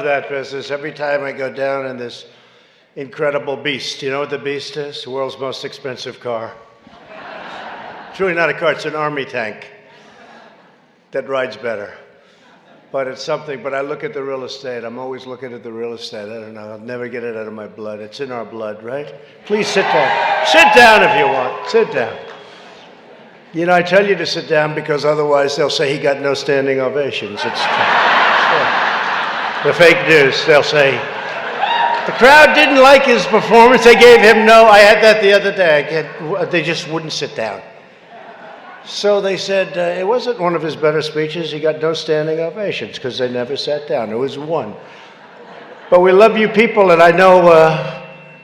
that business. Every time I go down in this incredible beast, you know what the beast is? The world's most expensive car. It's really not a car, it's an army tank that rides better. But it's something, but I look at the real estate. I'm always looking at the real estate. I don't know, I'll never get it out of my blood. It's in our blood, right? Please sit down. Sit down if you want. Sit down. You know, I tell you to sit down because otherwise they'll say he got no standing ovations. It's the fake news. They'll say, the crowd didn't like his performance. They gave him no. I had that the other day. They just wouldn't sit down. So they said it wasn't one of his better speeches. He got no standing ovations because they never sat down. It was one. But we love you people, and I know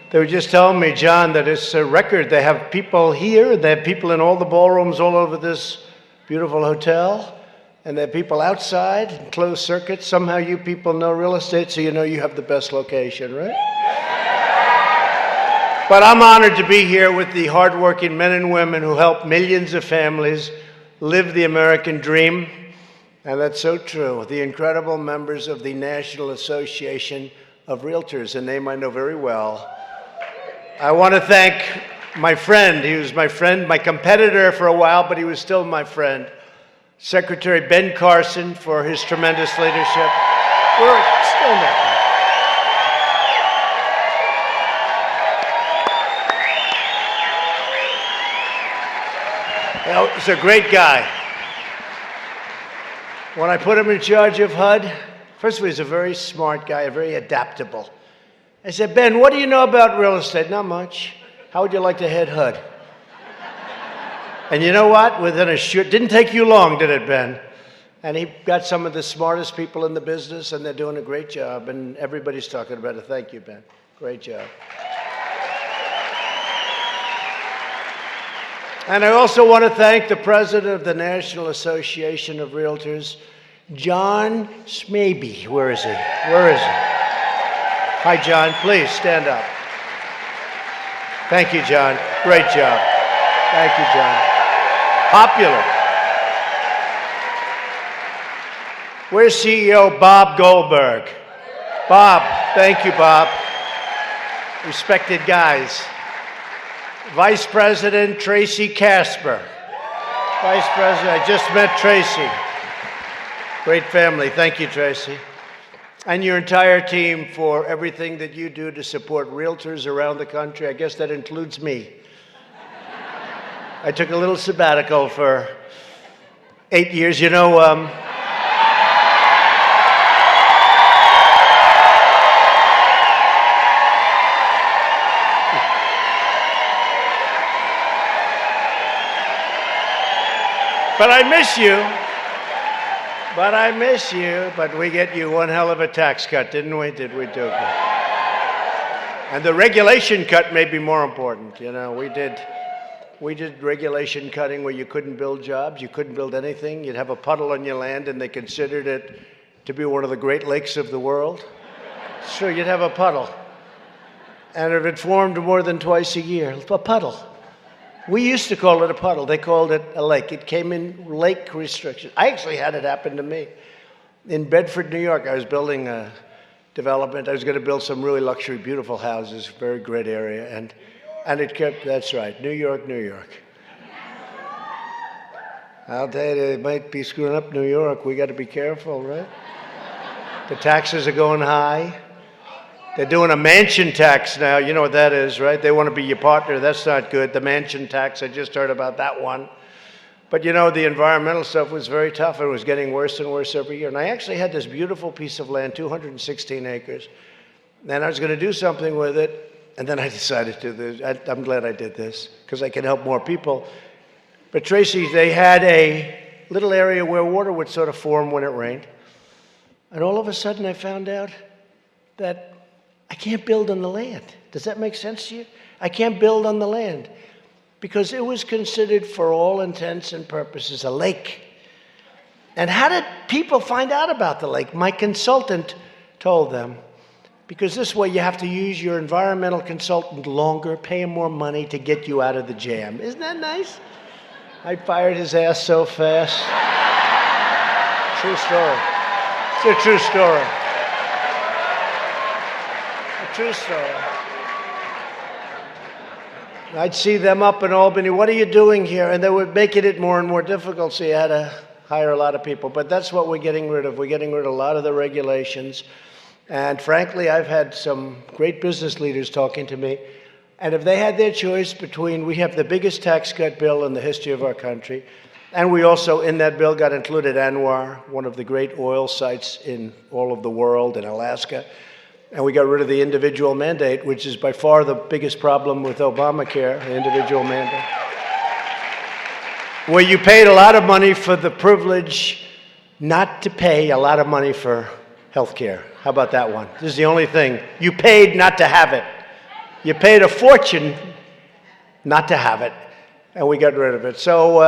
they were just telling me, John, that it's a record. They have people here, they have people in all the ballrooms all over this beautiful hotel, and they have people outside in closed circuits. Somehow you people know real estate, so you know you have the best location, right? But I'm honored to be here with the hardworking men and women who help millions of families live the American dream, and that's so true. The incredible members of the National Association of Realtors, a name I know very well. I want to thank my friend. He was my friend, my competitor for a while, but he was still my friend. Secretary Ben Carson for his tremendous leadership. Stand up. You know, he's a great guy. When I put him in charge of HUD, first of all, he's a very smart guy, very adaptable. I said, Ben, what do you know about real estate? Not much. How would you like to head HUD? And you know what? Didn't take you long, did it, Ben? And he got some of the smartest people in the business, and they're doing a great job, and everybody's talking about it. Thank you, Ben. Great job. And I also want to thank the president of the National Association of Realtors, John Smaby. Where is he? Where is he? Hi, John. Please stand up. Thank you, John. Great job. Thank you, John. Popular. Where's CEO Bob Goldberg? Bob. Thank you, Bob. Respected guys. Vice President Tracy Casper. Vice President, I just met Tracy. Great family. Thank you, Tracy. And your entire team for everything that you do to support realtors around the country. I guess that includes me. I took a little sabbatical for 8 years. You know, but I miss you. But we get you one hell of a tax cut, didn't we? Did we do it? And the regulation cut may be more important. You know, we did regulation cutting where you couldn't build jobs, you couldn't build anything. You'd have a puddle on your land, and they considered it to be one of the Great Lakes of the world. Sure, you'd have a puddle. And if it formed more than twice a year, a puddle. We used to call it a puddle. They called it a lake. It came in lake restriction. I actually had it happen to me. In Bedford, New York, I was building a development. I was going to build some really luxury, beautiful houses, very great area. And it kept, that's right, New York, New York. I'll tell you, they might be screwing up New York. We got to be careful, right? The taxes are going high. They're doing a mansion tax now. You know what that is, right? They want to be your partner. That's not good. The mansion tax, I just heard about that one. But you know, the environmental stuff was very tough. It was getting worse and worse every year. And I actually had this beautiful piece of land, 216 acres. And I was going to do something with it. And then I decided to do this. I'm glad I did this because I can help more people. But Tracy, they had a little area where water would sort of form when it rained. And all of a sudden I found out that I can't build on the land. Does that make sense to you? I can't build on the land because it was considered, for all intents and purposes, a lake. And how did people find out about the lake? My consultant told them, because this way you have to use your environmental consultant longer, pay him more money to get you out of the jam. Isn't that nice? I fired his ass so fast. True story. It's a true story. True story. I'd see them up in Albany. What are you doing here? And they were making it more and more difficult, so you had to hire a lot of people. But that's what we're getting rid of. We're getting rid of a lot of the regulations. And frankly, I've had some great business leaders talking to me. And if they had their choice between, we have the biggest tax cut bill in the history of our country, and we also, in that bill, got included ANWR, one of the great oil sites in all of the world, in Alaska. And we got rid of the individual mandate, which is by far the biggest problem with Obamacare, the individual mandate. Where you paid a lot of money for the privilege not to pay a lot of money for health care. How about that one? This is the only thing. You paid not to have it. You paid a fortune not to have it. And we got rid of it. So,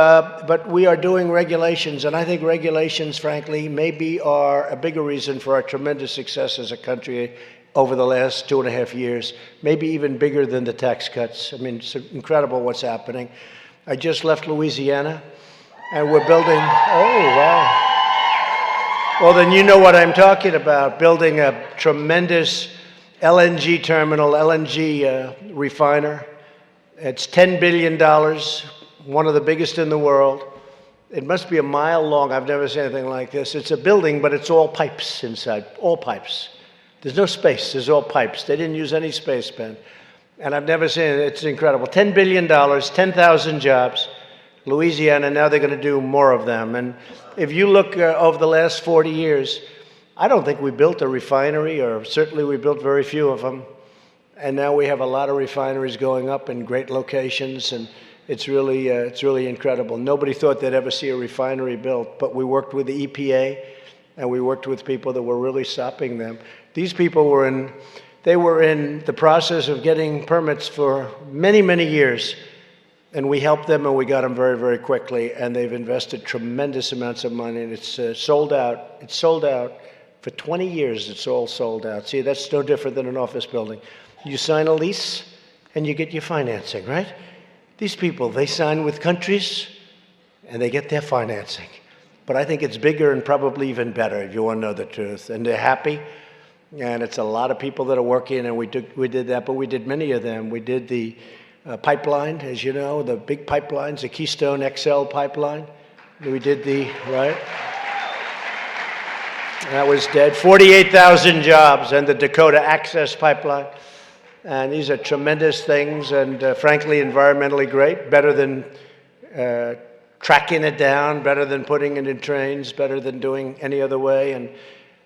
but we are doing regulations, and I think regulations, frankly, maybe are a bigger reason for our tremendous success as a country over the last 2.5 years, maybe even bigger than the tax cuts. I mean, it's incredible what's happening. I just left Louisiana, and we're building, oh, wow. Well, then you know what I'm talking about, building a tremendous LNG terminal, LNG refiner. It's $10 billion, one of the biggest in the world. It must be a mile long. I've never seen anything like this. It's a building, but it's all pipes inside, all pipes. There's no space, there's all pipes. They didn't use any space pen. And I've never seen it. It's incredible. $10 billion, 10,000 jobs. Louisiana, now they're going to do more of them. And if you look over the last 40 years, I don't think we built a refinery, or certainly we built very few of them. And now we have a lot of refineries going up in great locations, and it's really incredible. Nobody thought they'd ever see a refinery built, but we worked with the EPA, and we worked with people that were really stopping them. These people were in the process of getting permits for many, many years, and we helped them, and we got them very, very quickly, and they've invested tremendous amounts of money, and it's sold out. It's sold out. For 20 years, it's all sold out. See, that's no different than an office building. You sign a lease, and you get your financing, right? These people, they sign with countries, and they get their financing. But I think it's bigger and probably even better, if you want to know the truth. And they're happy, and it's a lot of people that are working, and we did that, but we did many of them. We did the pipeline, as you know, the big pipelines, the Keystone XL pipeline. We did the, right? That was dead. 48,000 jobs, and the Dakota Access Pipeline. And these are tremendous things, and frankly, environmentally great, better than tracking it down, better than putting it in trains, better than doing any other way. And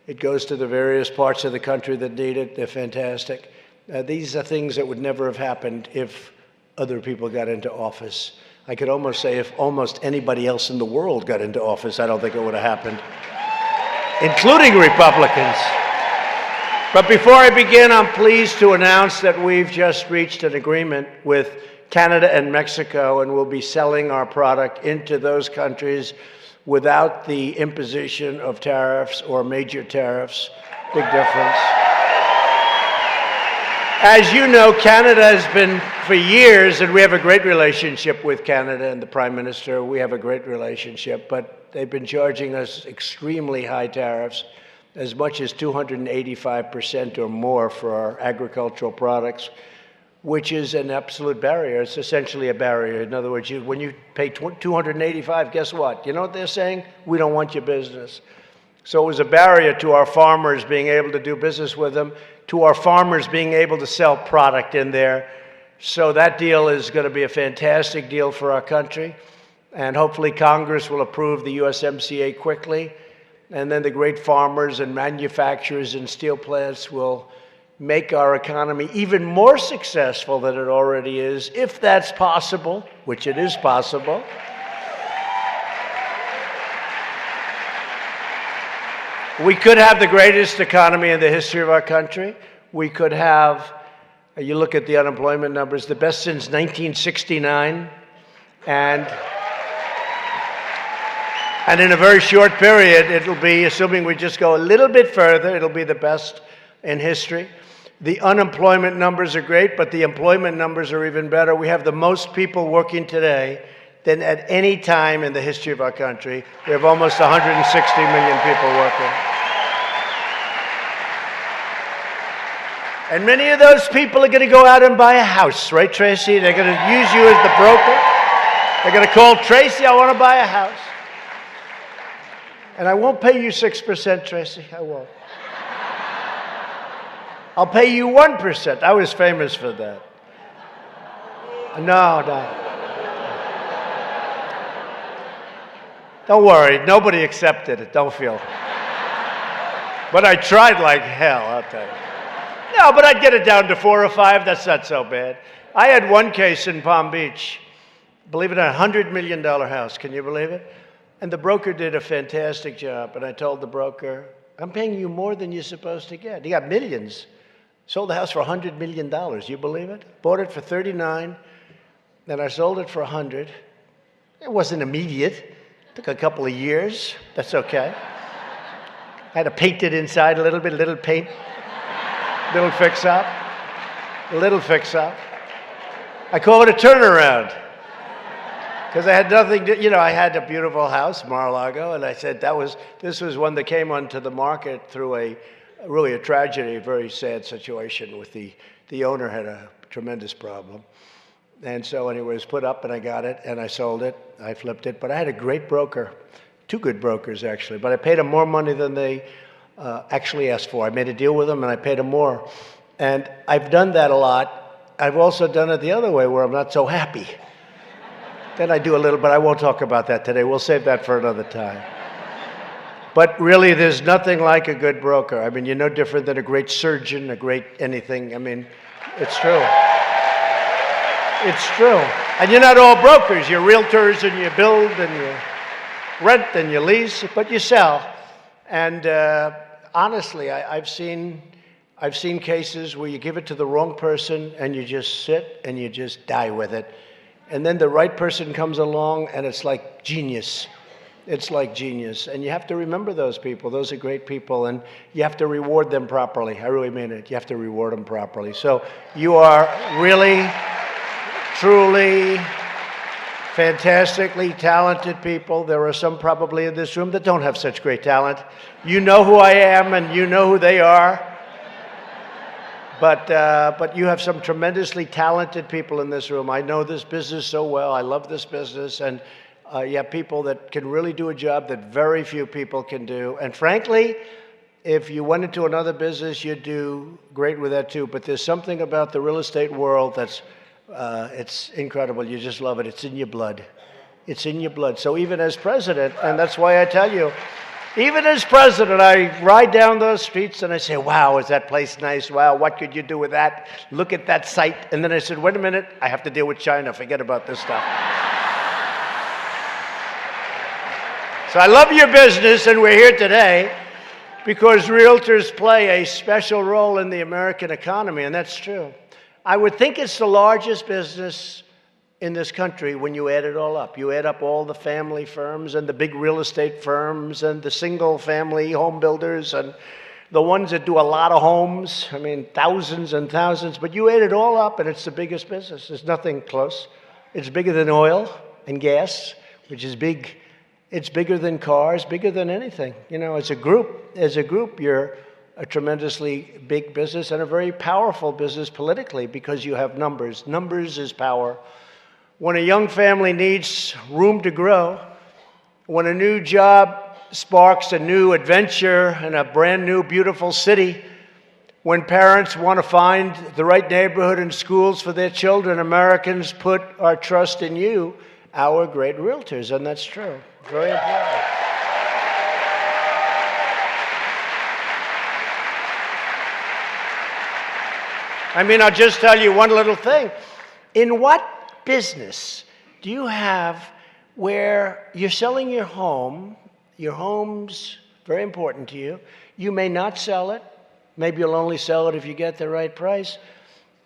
it goes to the various parts of the country that need it. They're fantastic. These are things that would never have happened if other people got into office. I could almost say if almost anybody else in the world got into office, I don't think it would have happened, including Republicans. But before I begin, I'm pleased to announce that we've just reached an agreement with Canada and Mexico, and we'll be selling our product into those countries without the imposition of tariffs or major tariffs. Big difference. As you know, Canada has been for years, and we have a great relationship with Canada and the Prime Minister. We have a great relationship, but they've been charging us extremely high tariffs, as much as 285% or more for our agricultural products, which is an absolute barrier. It's essentially a barrier. In other words, when you pay 285, guess what? You know what they're saying? We don't want your business. So it was a barrier to our farmers being able to do business with them, to our farmers being able to sell product in there. So that deal is going to be a fantastic deal for our country, and hopefully Congress will approve the USMCA quickly. And then the great farmers and manufacturers and steel plants will make our economy even more successful than it already is, if that's possible, which it is possible. We could have the greatest economy in the history of our country. We could have, you look at the unemployment numbers, the best since 1969, and in a very short period, it'll be, assuming we just go a little bit further, it'll be the best in history. The unemployment numbers are great, but the employment numbers are even better. We have the most people working today than at any time in the history of our country. We have almost 160 million people working. And many of those people are going to go out and buy a house, right, Tracy? They're going to use you as the broker. They're going to call Tracy, I want to buy a house. And I won't pay you 6%, Tracy. I won't. I'll pay you 1%. I was famous for that. No. Don't worry. Nobody accepted it. Don't feel. But I tried like hell, I'll tell you. No, but I'd get it down to 4 or 5. That's not so bad. I had one case in Palm Beach. Believe it or not, $100 million house. Can you believe it? And the broker did a fantastic job. And I told the broker, I'm paying you more than you're supposed to get. He got millions. Sold the house for $100 million. You believe it? Bought it for 39. Then I sold it for 100. It wasn't immediate. It took a couple of years. That's okay. I had to paint it inside a little bit, little paint, little fix-up, little fix-up. I call it a turnaround. Because I had nothing to, I had a beautiful house, Mar-a-Lago, and I said this was one that came onto the market through really a tragedy, a very sad situation with the owner had a tremendous problem. And so anyway, it was put up and I got it and I sold it, I flipped it, but I had a great broker, 2 good brokers actually, but I paid them more money than they actually asked for. I made a deal with them and I paid them more. And I've done that a lot. I've also done it the other way where I'm not so happy. Then I do a little, but I won't talk about that today. We'll save that for another time. But really, there's nothing like a good broker. I mean, you're no different than a great surgeon, a great anything. I mean, it's true. It's true. And you're not all brokers. You're realtors, and you build, and you rent, and you lease, but you sell. And honestly, I've seen cases where you give it to the wrong person, and you just sit, and you just die with it. And then the right person comes along, and it's like genius. It's like genius. And you have to remember those people. Those are great people, and you have to reward them properly. I really mean it. You have to reward them properly. So you are really, truly, fantastically talented people. There are some probably in this room that don't have such great talent. You know who I am, and you know who they are. But you have some tremendously talented people in this room. I know this business so well. I love this business. And you have people that can really do a job that very few people can do. And frankly, if you went into another business, you'd do great with that too. But there's something about the real estate world that's it's incredible. You just love it. It's in your blood. It's in your blood. So even as president, and that's why I tell you, even as president, I ride down those streets and I say, wow, is that place nice? Wow, what could you do with that? Look at that site. And then I said, wait a minute, I have to deal with China. Forget about this stuff. So I love your business, and we're here today because realtors play a special role in the American economy, and that's true. I would think it's the largest business in this country when you add it all up. You add up all the family firms and the big real estate firms and the single family home builders and the ones that do a lot of homes. I mean, thousands and thousands. But you add it all up and it's the biggest business. There's nothing close. It's bigger than oil and gas, which is big. It's bigger than cars, bigger than anything. As a group, you're a tremendously big business and a very powerful business politically because you have numbers. Numbers is power. When a young family needs room to grow, when a new job sparks a new adventure in a brand new, beautiful city, when parents want to find the right neighborhood and schools for their children, Americans put our trust in you, our great realtors, and that's true. Very important. I mean, I'll just tell you one little thing. In what business do you have where you're selling your home, your home's very important to you, you may not sell it, maybe you'll only sell it if you get the right price,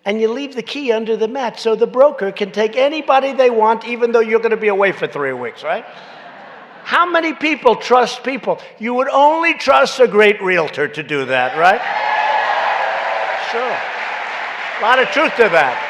and you leave the key under the mat so the broker can take anybody they want even though you're going to be away for 3 weeks, right? How many people trust people? You would only trust a great realtor to do that, right? Sure. A lot of truth to that.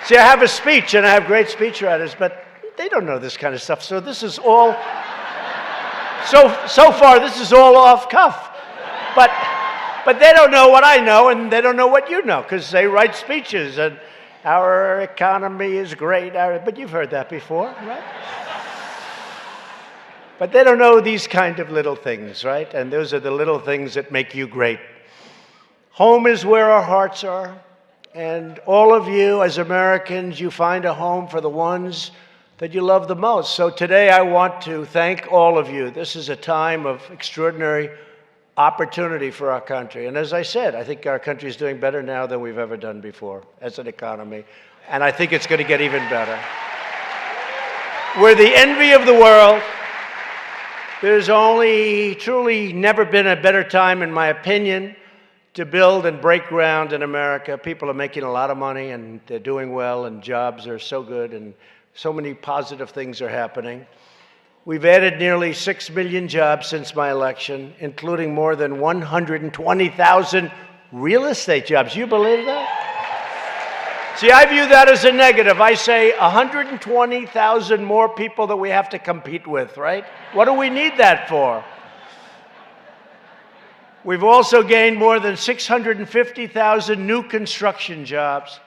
See, I have a speech, and I have great speechwriters, but they don't know this kind of stuff. So this is all, so far, this is all off cuff. But they don't know what I know, and they don't know what you know, because they write speeches, and our economy is great. But you've heard that before, right? But they don't know these kind of little things, right? And those are the little things that make you great. Home is where our hearts are. And all of you, as Americans, you find a home for the ones that you love the most. So today I want to thank all of you. This is a time of extraordinary opportunity for our country. And as I said, I think our country is doing better now than we've ever done before as an economy. And I think it's going to get even better. We're the envy of the world. There's only truly never been a better time, in my opinion, to build and break ground in America. People are making a lot of money, and they're doing well, and jobs are so good, and so many positive things are happening. We've added nearly 6 million jobs since my election, including more than 120,000 real estate jobs. You believe that? See, I view that as a negative. I say 120,000 more people that we have to compete with, right? What do we need that for? We've also gained more than 650,000 new construction jobs.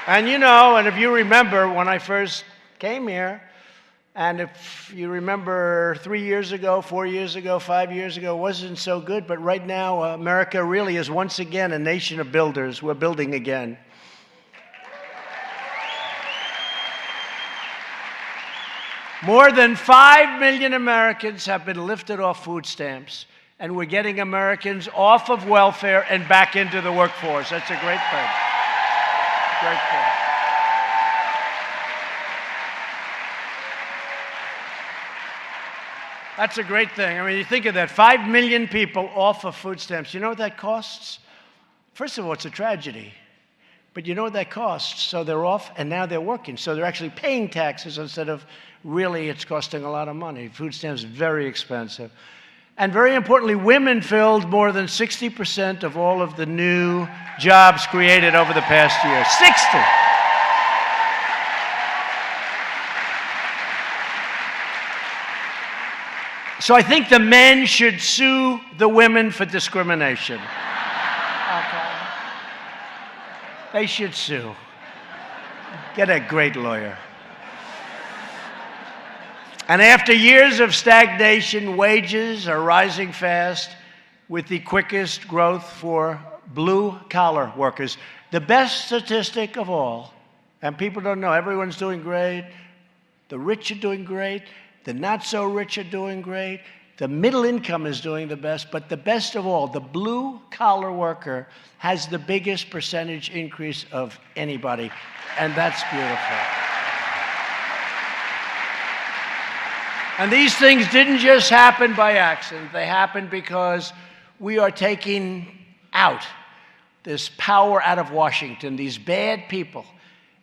And you know, and if you remember when I first came here, and if you remember 3 years ago, 4 years ago, 5 years ago, it wasn't so good, but right now America really is once again a nation of builders. We're building again. More than 5 million Americans have been lifted off food stamps, and we're getting Americans off of welfare and back into the workforce. That's a great thing. Great thing. That's a great thing. I mean, you think of that, 5 million people off of food stamps. You know what that costs? First of all, it's a tragedy. But you know what that costs? So they're off, and now they're working. So they're actually paying taxes instead of really it's costing a lot of money. Food stamps are very expensive. And very importantly, women filled more than 60% of all of the new jobs created over the past year. 60! So I think the men should sue the women for discrimination. Okay. They should sue. Get a great lawyer. And after years of stagnation, wages are rising fast with the quickest growth for blue-collar workers. The best statistic of all, and people don't know, everyone's doing great. The rich are doing great. The not-so-rich are doing great. The middle income is doing the best. But the best of all, the blue-collar worker has the biggest percentage increase of anybody. And that's beautiful. And these things didn't just happen by accident. They happened because we are taking out this power out of Washington, these bad people,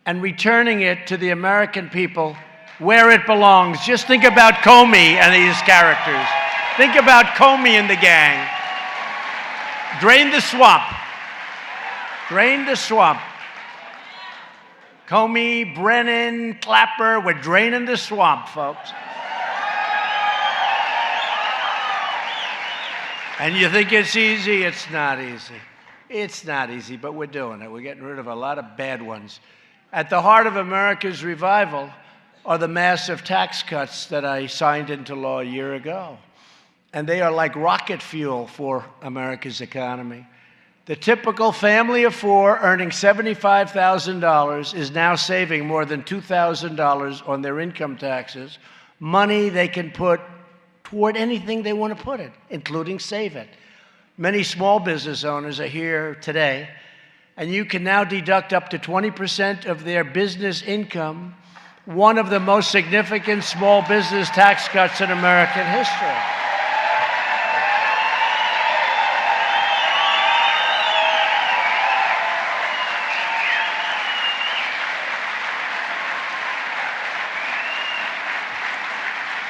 and returning it to the American people where it belongs. Just think about Comey and these characters. Think about Comey and the gang. Drain the swamp. Drain the swamp. Comey, Brennan, Clapper, we're draining the swamp, folks. And you think it's easy? It's not easy. It's not easy, but we're doing it. We're getting rid of a lot of bad ones. At the heart of America's revival are the massive tax cuts that I signed into law a year ago. And they are like rocket fuel for America's economy. The typical family of four earning $75,000 is now saving more than $2,000 on their income taxes, money they can put toward anything they want to put it, including save it. Many small business owners are here today, and you can now deduct up to 20% of their business income, one of the most significant small business tax cuts in American history.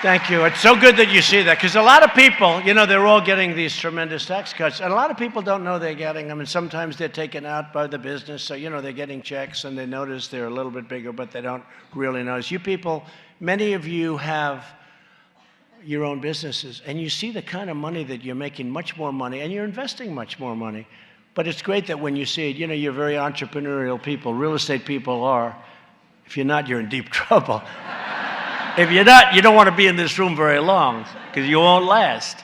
Thank you. It's so good that you see that, because a lot of people, you know, they're all getting these tremendous tax cuts, and a lot of people don't know they're getting them, and sometimes they're taken out by the business, so, you know, they're getting checks, and they notice they're a little bit bigger, but they don't really notice. You people, many of you have your own businesses, and you see the kind of money that you're making, much more money, and you're investing much more money. But it's great that when you see it, you know, you're very entrepreneurial people. Real estate people are. If you're not, you're in deep trouble. If you're not, you don't want to be in this room very long, because you won't last.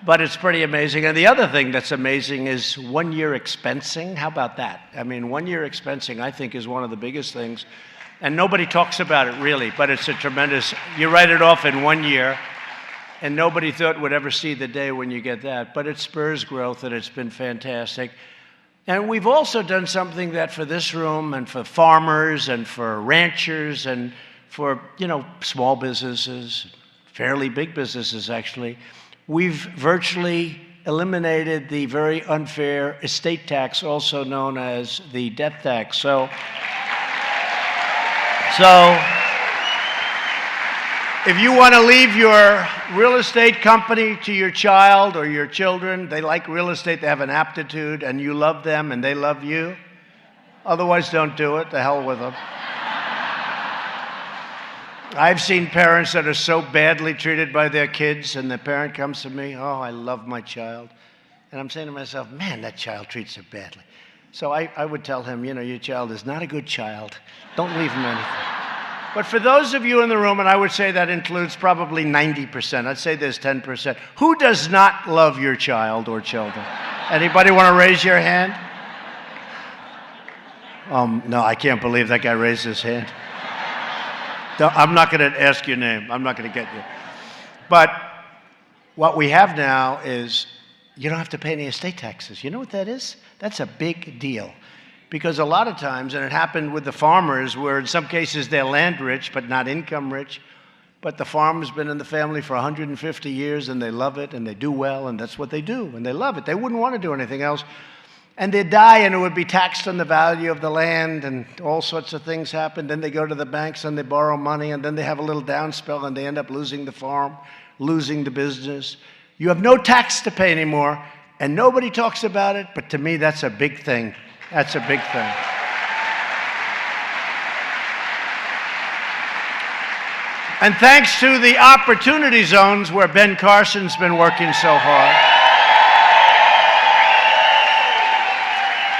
But it's pretty amazing. And the other thing that's amazing is 1 year expensing. How about that? I mean, 1 year expensing, I think, is one of the biggest things. And nobody talks about it, really, but it's a tremendous, you write it off in 1 year, and nobody thought would ever see the day when you get that. But it spurs growth, and it's been fantastic. And we've also done something that for this room and for farmers and for ranchers and for, you know, small businesses, fairly big businesses actually, we've virtually eliminated the very unfair estate tax, also known as the death tax. So if you want to leave your real estate company to your child or your children, they like real estate, they have an aptitude, and you love them and they love you, otherwise don't do it, the hell with them. I've seen parents that are so badly treated by their kids, and the parent comes to me, oh, I love my child. And I'm saying to myself, man, that child treats her badly. So I would tell him, you know, your child is not a good child. Don't leave him anything. But for those of you in the room, and I would say that includes probably 90%, I'd say there's 10%, who does not love your child or children? Anybody want to raise your hand? No, I can't believe that guy raised his hand. I'm not going to ask your name. I'm not going to get you. But what we have now is you don't have to pay any estate taxes. You know what that is? That's a big deal. Because a lot of times, and it happened with the farmers, where in some cases they're land rich but not income rich, but the farm's been in the family for 150 years and they love it and they do well, and that's what they do, and they love it. They wouldn't want to do anything else. And they'd die, and it would be taxed on the value of the land, and all sorts of things happen. Then they go to the banks and they borrow money, and then they have a little downspell, and they end up losing the farm, losing the business. You have no tax to pay anymore, and nobody talks about it, but to me, that's a big thing. That's a big thing. And thanks to the opportunity zones where Ben Carson's been working so hard,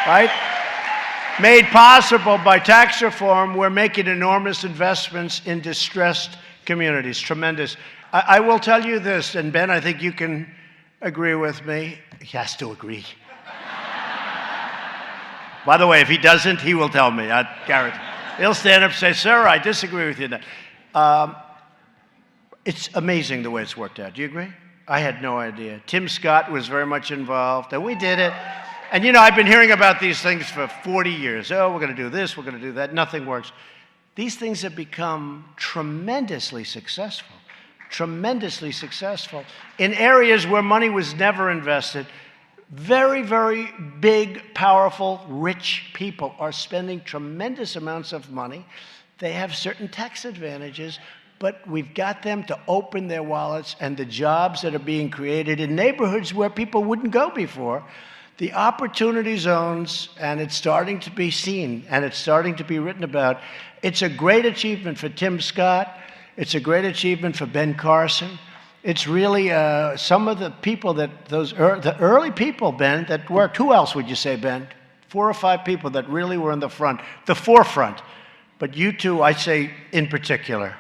right? Made possible by tax reform, we're making enormous investments in distressed communities. Tremendous. I will tell you this, and Ben, I think you can agree with me. He has to agree. By the way, if he doesn't, he will tell me. I guarantee. He'll stand up and say, sir, I disagree with you. It's amazing the way it's worked out. Do you agree? I had no idea. Tim Scott was very much involved, and we did it. And, you know, I've been hearing about these things for 40 years. Oh, we're going to do this, we're going to do that. Nothing works. These things have become tremendously successful in areas where money was never invested. Very, very big, powerful, rich people are spending tremendous amounts of money. They have certain tax advantages, but we've got them to open their wallets, and the jobs that are being created in neighborhoods where people wouldn't go before. The opportunity zones, and it's starting to be seen, and it's starting to be written about. It's a great achievement for Tim Scott. It's a great achievement for Ben Carson. It's really some of the people the early people, Ben, that worked. Who else would you say, Ben? 4 or 5 people that really were in the forefront. But you two, I say in particular.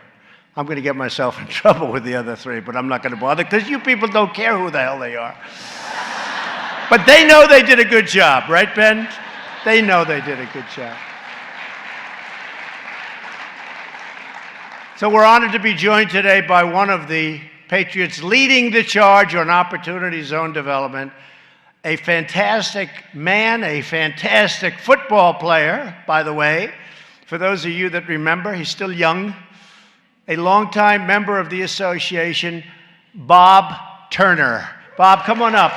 I'm going to get myself in trouble with the other 3, but I'm not going to bother, because you people don't care who the hell they are. But they know they did a good job, right, Ben? They know they did a good job. So we're honored to be joined today by one of the Patriots leading the charge on opportunity zone development, a fantastic man, a fantastic football player, by the way. For those of you that remember, he's still young. A longtime member of the association, Bob Turner. Bob, come on up.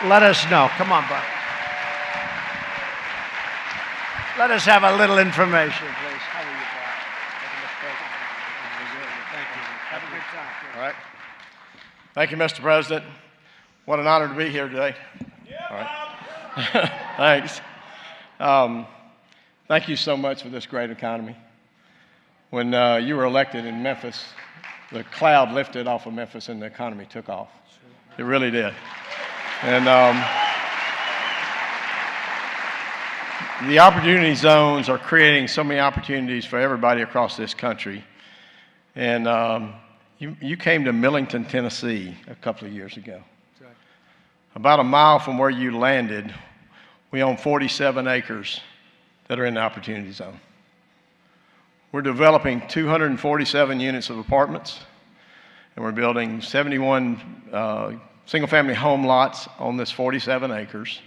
Let us know. Come on, Bob. Let us have a little information, please. How are you, Bob? Thank you. Have a good time. All right. Thank you, Mr. President. What an honor to be here today. All right. Thanks. Thank you so much for this great economy. When you were elected in Memphis, the cloud lifted off of Memphis and the economy took off. It really did. And the opportunity zones are creating so many opportunities for everybody across this country. And you came to Millington, Tennessee a couple of years ago. Right. About a mile from where you landed, we own 47 acres that are in the opportunity zone. We're developing 247 units of apartments, and we're building 71 single-family home lots on this 47 acres.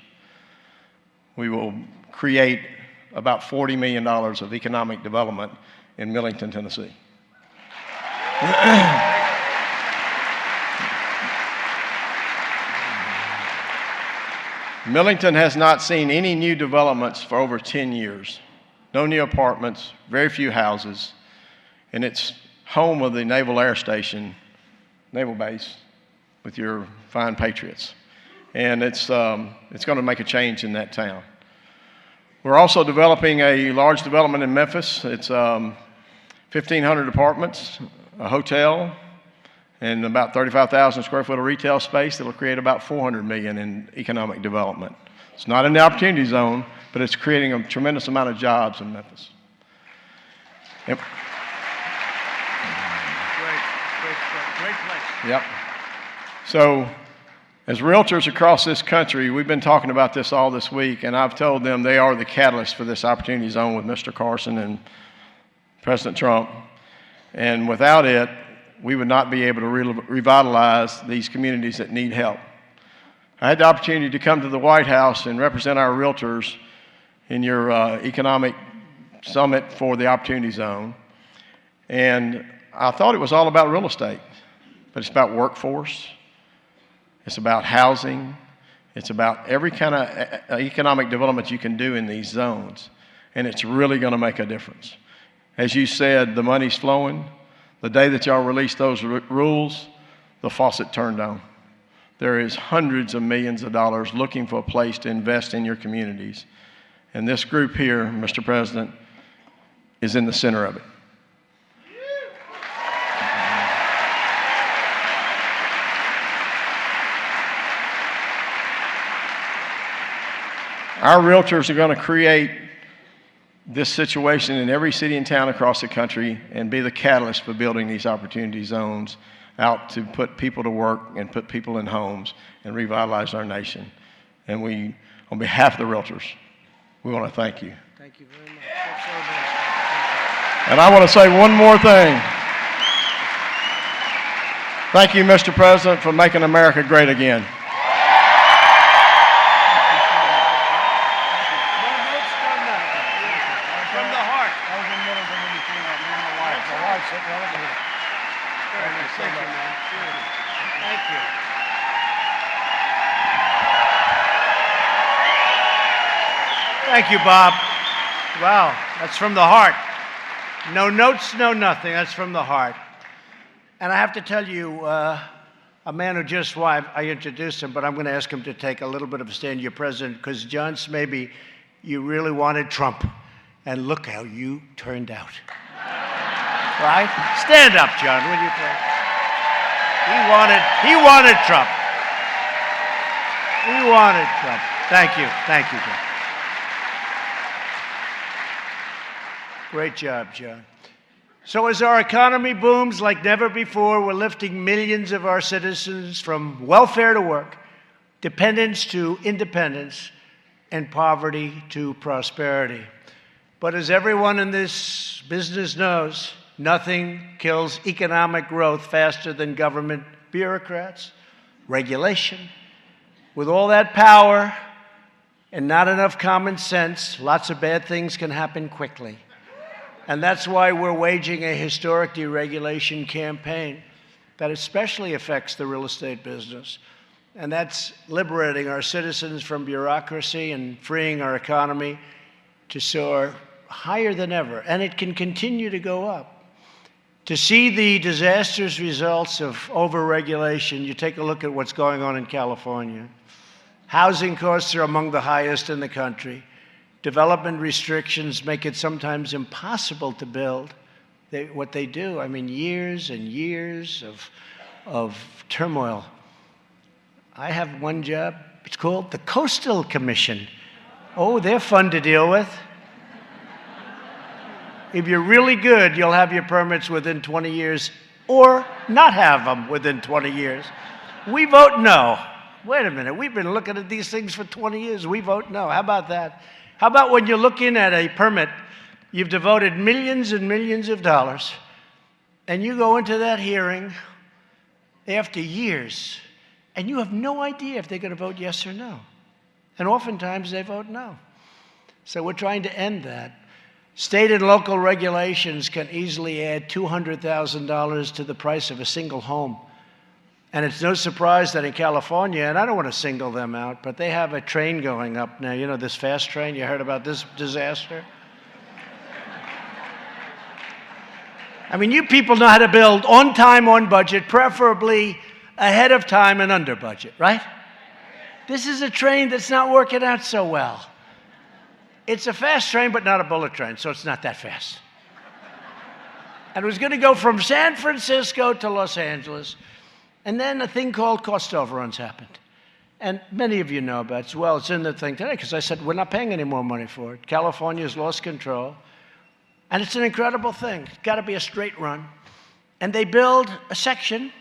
We will create about $40 million of economic development in Millington, Tennessee. Millington has not seen any new developments for over 10 years. No new apartments, very few houses, and it's home of the Naval Air Station, Naval Base, with your fine Patriots. And it's going to make a change in that town. We're also developing a large development in Memphis. It's 1,500 apartments, a hotel, and about 35,000 square foot of retail space that'll create about $400 million in economic development. It's not in the opportunity zone, but it's creating a tremendous amount of jobs in Memphis. Yep. Great place. Yep. So, as realtors across this country, we've been talking about this all this week, and I've told them they are the catalyst for this opportunity zone with Mr. Carson and President Trump. And without it, we would not be able to revitalize these communities that need help. I had the opportunity to come to the White House and represent our realtors in your economic summit for the Opportunity Zone. And I thought it was all about real estate, but it's about workforce, it's about housing, it's about every kind of economic development you can do in these zones. And it's really going to make a difference. As you said, the money's flowing. The day that y'all release those rules, the faucet turned on. There is hundreds of millions of dollars looking for a place to invest in your communities. And this group here, Mr. President, is in the center of it. Our realtors are going to create this situation in every city and town across the country and be the catalyst for building these opportunity zones out to put people to work and put people in homes and revitalize our nation. And we, on behalf of the realtors, we want to thank you. Thank you very much. That's so nice. And I want to say one more thing. Thank you, Mr. President, for making America great again. Thank you, Bob. Wow, that's from the heart. No notes, no nothing. That's from the heart. And I have to tell you, a man who just I introduced him, but I'm going to ask him to take a little bit of a stand. Your president, because John Smaby, you really wanted Trump, and look how you turned out. Right? Stand up, John, will you please? He wanted Trump. He wanted Trump. Thank you, John. Great job, John. So as our economy booms like never before, we're lifting millions of our citizens from welfare to work, dependence to independence, and poverty to prosperity. But as everyone in this business knows, nothing kills economic growth faster than government bureaucrats, regulation. With all that power and not enough common sense, lots of bad things can happen quickly. And that's why we're waging a historic deregulation campaign that especially affects the real estate business. And that's liberating our citizens from bureaucracy and freeing our economy to soar higher than ever. And it can continue to go up. To see the disastrous results of overregulation, you take a look at what's going on in California. Housing costs are among the highest in the country. Development restrictions make it sometimes impossible to build. What they do, I mean, years and years of turmoil. I have one job. It's called the Coastal Commission. Oh, they're fun to deal with. If you're really good, you'll have your permits within 20 years or not have them within 20 years. We vote no. Wait a minute, we've been looking at these things for 20 years. We vote no. How about that? How about when you're looking at a permit, you've devoted millions and millions of dollars, and you go into that hearing after years, and you have no idea if they're going to vote yes or no. And oftentimes they vote no. So we're trying to end that. State and local regulations can easily add $200,000 to the price of a single home. And it's no surprise that in California, and I don't want to single them out, but they have a train going up now. You know, this fast train, you heard about this disaster? I mean, you people know how to build on time, on budget, preferably ahead of time and under budget, right? This is a train that's not working out so well. It's a fast train, but not a bullet train, so it's not that fast. And it was going to go from San Francisco to Los Angeles, and then a thing called cost overruns happened. And many of you know about it. Well, it's in the thing today, because I said, we're not paying any more money for it. California's lost control. And it's an incredible thing. It's got to be a straight run. And they build a section,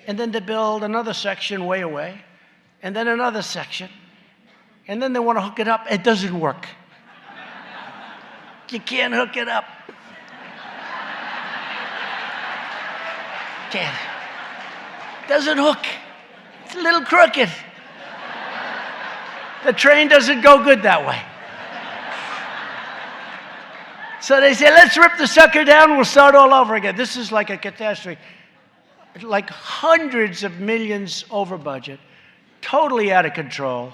and then they build another section way away, and then another section. And then they want to hook it up. It doesn't work. You can't hook it up. Can't. Doesn't hook. It's a little crooked. The train doesn't go good that way. So they say, let's rip the sucker down, we'll start all over again. This is like a catastrophe. Like hundreds of millions over budget, totally out of control.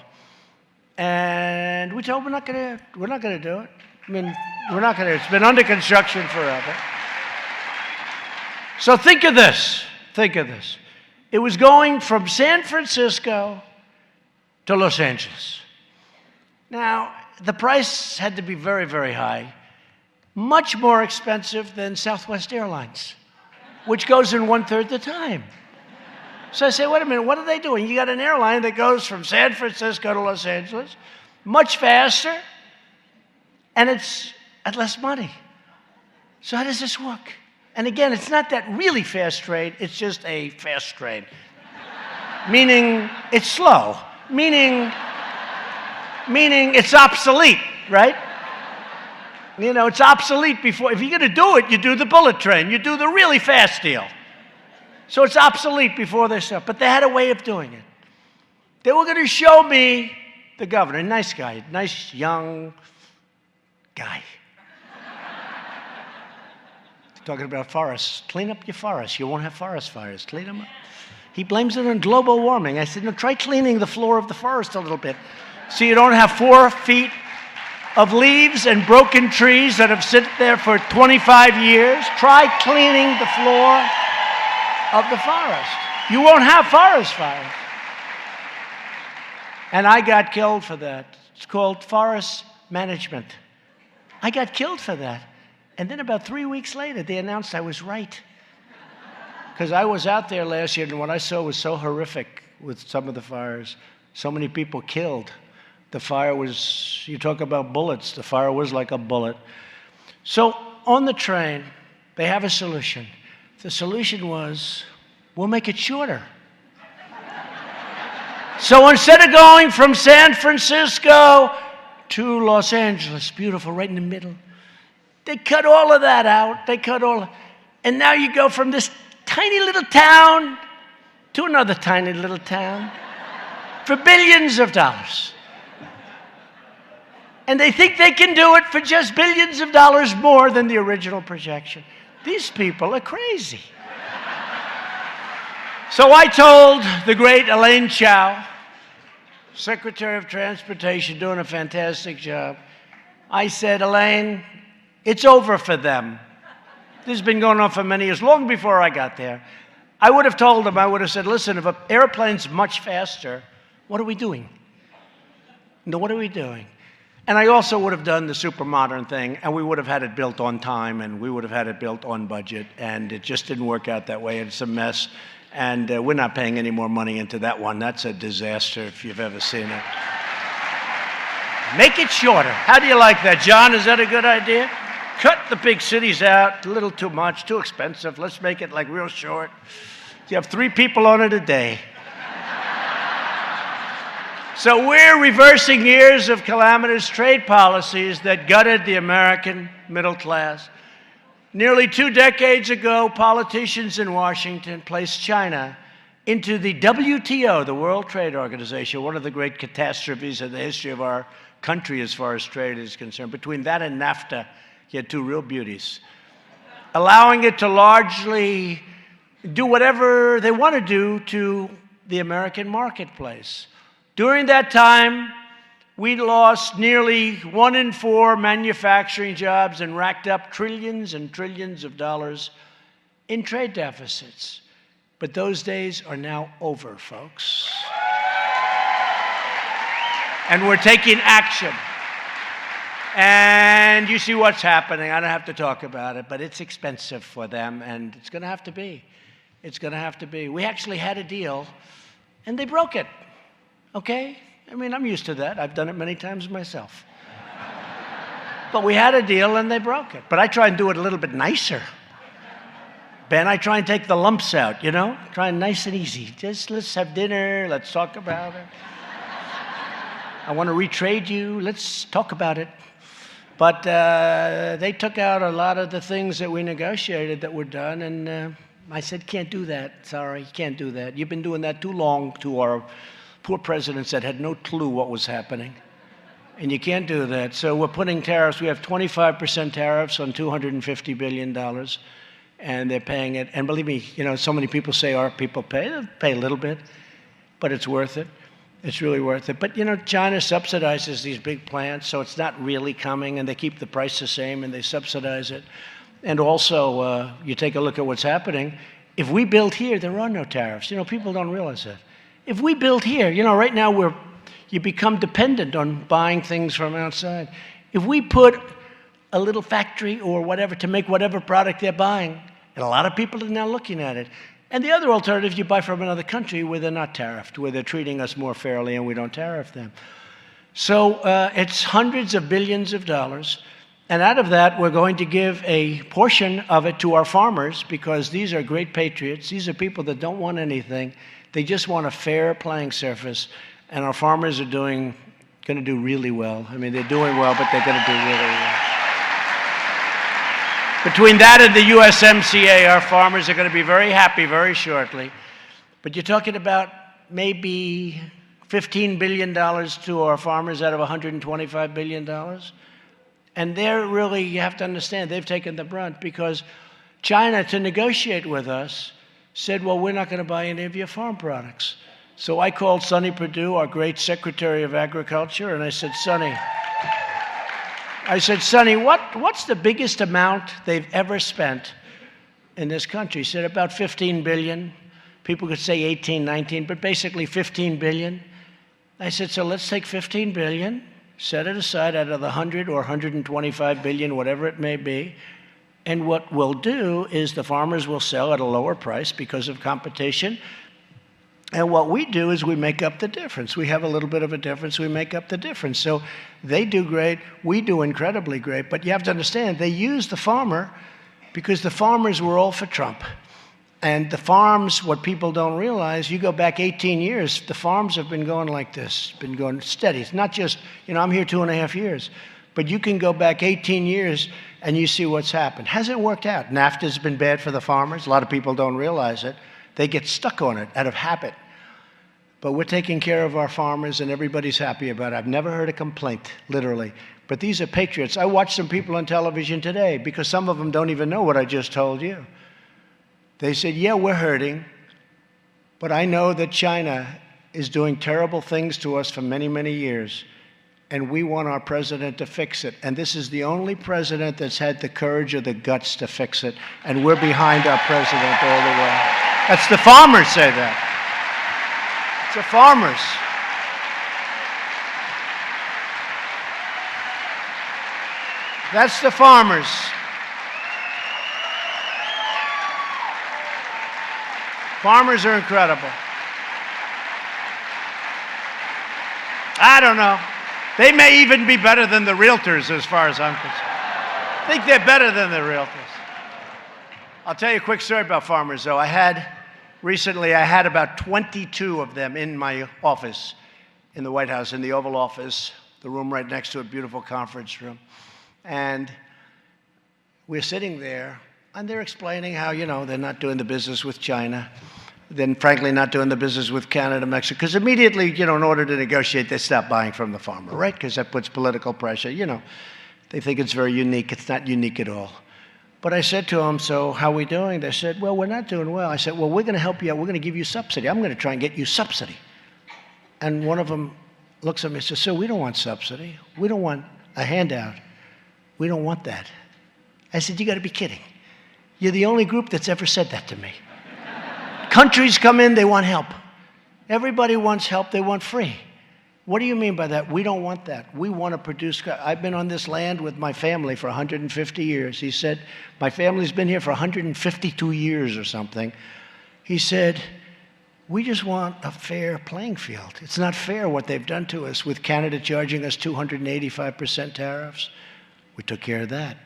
And we told we're not going to do it. I mean, we're not going to. It's been under construction forever. So think of this. Think of this. It was going from San Francisco to Los Angeles. Now, the price had to be very, very high. Much more expensive than Southwest Airlines, which goes in 1/3 the time. So I say, wait a minute, what are they doing? You got an airline that goes from San Francisco to Los Angeles, much faster, and it's at less money. So how does this work? And again, it's not that really fast train, it's just a fast train. Meaning it's slow, meaning it's obsolete, right? You know, it's obsolete before, if you're going to do it, you do the bullet train, you do the really fast deal. So it's obsolete before they start. But they had a way of doing it. They were going to show me the governor, nice guy, nice young guy. Talking about forests. Clean up your forests. You won't have forest fires. Clean them up. He blames it on global warming. I said, no, try cleaning the floor of the forest a little bit so you don't have 4 feet of leaves and broken trees that have sit there for 25 years. Try cleaning the floor of the forest. You won't have forest fires. And I got killed for that. It's called forest management. I got killed for that. And then about 3 weeks later, they announced I was right. Because I was out there last year, and what I saw was so horrific with some of the fires. So many people killed. The fire was, you talk about bullets, the fire was like a bullet. So on the train, they have a solution. The solution was, we'll make it shorter. So instead of going from San Francisco to Los Angeles, beautiful, right in the middle, they cut all of that out. They cut all, and now you go from this tiny little town to another tiny little town for billions of dollars. And they think they can do it for just billions of dollars more than the original projection. These people are crazy. So I told the great Elaine Chao, Secretary of Transportation, doing a fantastic job. I said, Elaine, it's over for them. This has been going on for many years, long before I got there. I would have told them, I would have said, listen, if an airplane's much faster, what are we doing? No, what are we doing? And I also would have done the super modern thing, and we would have had it built on time, and we would have had it built on budget, and it just didn't work out that way. It's a mess, and we're not paying any more money into that one. That's a disaster if you've ever seen it. Make it shorter. How do you like that, John? Is that a good idea? Cut the big cities out, a little too much, too expensive. Let's make it like real short. You have 3 people on it a day. So we're reversing years of calamitous trade policies that gutted the American middle class. Nearly 2 decades ago, politicians in Washington placed China into the WTO, the World Trade Organization, one of the great catastrophes in the history of our country as far as trade is concerned. Between that and NAFTA, you had 2 real beauties. Allowing it to largely do whatever they want to do to the American marketplace. During that time, we lost nearly 1 in 4 manufacturing jobs and racked up trillions and trillions of dollars in trade deficits. But those days are now over, folks. And we're taking action. And you see what's happening. I don't have to talk about it, but it's expensive for them, and it's going to have to be. It's going to have to be. We actually had a deal, and they broke it. Okay? I mean, I'm used to that. I've done it many times myself. But we had a deal, and they broke it. But I try and do it a little bit nicer. Ben, I try and take the lumps out, you know? Try and nice and easy. Just let's have dinner. Let's talk about it. I want to retrade you. Let's talk about it. But they took out a lot of the things that we negotiated that were done, and I said, can't do that. Sorry, can't do that. You've been doing that too long to our poor presidents that had no clue what was happening. And you can't do that. So we're putting tariffs. We have 25% tariffs on $250 billion, and they're paying it. And believe me, you know, so many people say our people pay. They pay a little bit, but it's worth it. It's really worth it. But, you know, China subsidizes these big plants, so it's not really coming, and they keep the price the same, and they subsidize it. And also, you take a look at what's happening. If we build here, there are no tariffs. You know, people don't realize that. If we build here, you know, right now you become dependent on buying things from outside. If we put a little factory or whatever to make whatever product they're buying, and a lot of people are now looking at it. And the other alternative, you buy from another country where they're not tariffed, where they're treating us more fairly and we don't tariff them. So it's hundreds of billions of dollars. And out of that, we're going to give a portion of it to our farmers because these are great patriots. These are people that don't want anything. They just want a fair playing surface. And our farmers are going to do really well. I mean, they're doing well, but they're going to do really well. Between that and the USMCA, our farmers are going to be very happy very shortly. But you're talking about maybe $15 billion to our farmers out of $125 billion. And they're really, you have to understand, they've taken the brunt because China, to negotiate with us, said, well, we're not going to buy any of your farm products. So I called Sonny Perdue, our great Secretary of Agriculture, and I said, Sonny, what's the biggest amount they've ever spent in this country? He said, about 15 billion. People could say 18, 19, but basically 15 billion. I said, so let's take 15 billion, set it aside out of the 100 or 125 billion, whatever it may be. And what we'll do is the farmers will sell at a lower price because of competition. And what we do is we make up the difference. We have a little bit of a difference. We make up the difference. So they do great. We do incredibly great. But you have to understand, they use the farmer because the farmers were all for Trump. And the farms, what people don't realize, you go back 18 years, the farms have been going like this, been going steady. It's not just, you know, I'm here 2.5 years. But you can go back 18 years and you see what's happened. Hasn't worked out. NAFTA's been bad for the farmers. A lot of people don't realize it. They get stuck on it out of habit. But we're taking care of our farmers, and everybody's happy about it. I've never heard a complaint, literally. But these are patriots. I watched some people on television today because some of them don't even know what I just told you. They said, yeah, we're hurting, but I know that China is doing terrible things to us for many, many years. and we want our president to fix it. And this is the only president that's had the courage or the guts to fix it, and we're behind our president all the way. That's the farmers say that. It's the farmers. That's the farmers. Farmers are incredible. I don't know. They may even be better than the Realtors as far as I'm concerned. I think they're better than the Realtors. I'll tell you a quick story about farmers, though. Recently I had about 22 of them in my office in the White House, in the Oval Office, the room right next to a beautiful conference room. And we're sitting there, and they're explaining how, they're not doing the business with China. Then, frankly, not doing the business with Canada, Mexico, because immediately, in order to negotiate, they stop buying from the farmer, right? Because that puts political pressure. They think it's very unique. It's not unique at all. But I said to them, so how are we doing? They said, well, we're not doing well. I said, well, we're going to help you out. We're going to give you subsidy. I'm going to try and get you subsidy. And one of them looks at me and says, so we don't want subsidy. We don't want a handout. We don't want that. I said, you got to be kidding. You're the only group that's ever said that to me. Countries come in, they want help. Everybody wants help, they want free. What do you mean by that? We don't want that. We want to produce. I've been on this land with my family for 150 years. He said, my family's been here for 152 years or something. He said, we just want a fair playing field. It's not fair what they've done to us with Canada charging us 285% tariffs. We took care of that.